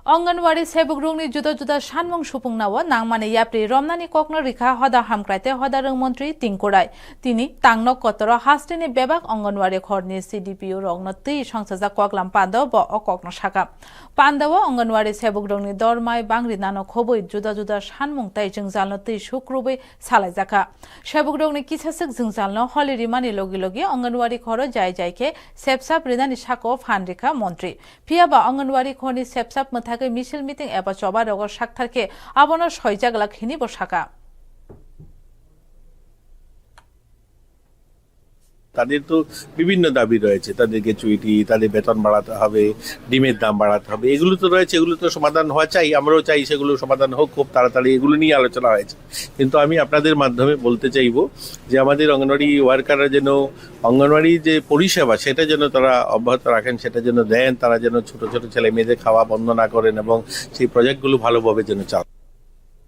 अंगनवाड़ी सेबुकरुंगनि जुदा जुदा सानमुं सुफुंनाव नांमाने याप्रि रमनानि कक्न रिखा हदा हामक्राइते हदा रोंमन्त्री तिंकुराय तिनि तांनो कतर हास्टिनि बेबाक अंगनवाड़ी खरनि सीडीपीओ रंगनो तै संसाजा कगलाम पान्दाव ब अकक्न साका पान्दाव अंगनवाड़ी सेबुकरुंगनि दरमाय बांग्रि नानो खबै जुदा जुदा सानमुं ताइ जोंजालनो तै सुक्रुबै सालायजाका सेबुकरुंगनि किसासक जोंजालनो हलिरिमानि लगी लगी अंगनवाड़ी खर जाय जायके सेबसाब रिनानि साको फानरिखा मन्त्री फियाबा अंगनवाड़ी खरनि सेबसाब मथाके मिছিল मिटिং एबा चबा रगर साकथारके आबनो सयजागला खिनि बसाका তাদের তো বিভিন্ন দাবি রয়েছে, তাদেরকে চুইটি, তাদের বেতন বাড়াতে হবে, ডিমের দাম বাড়াতে হবে, এগুলো তো রয়েছে, এগুলো তো সমাধান হওয়া চাই, আমরাও চাই সেগুলো সমাধান হোক খুব তাড়াতাড়ি, এগুলো নিয়ে আলোচনা হয়েছে। কিন্তু আমি আপনাদের মাধ্যমে বলতে চাইবো যে আমাদের অঙ্গনওয়াড়ি ওয়ার্কাররা যেন অঙ্গনওয়াড়ি যে পরিষেবা সেটা যেন তারা অব্যাহত রাখেন, সেটা যেন দেন, তারা যেন ছোট ছোট ছেলে মেয়েদের খাওয়া বন্ধ না করেন এবং সেই প্রজেক্টগুলো ভালোভাবে যেন চালান।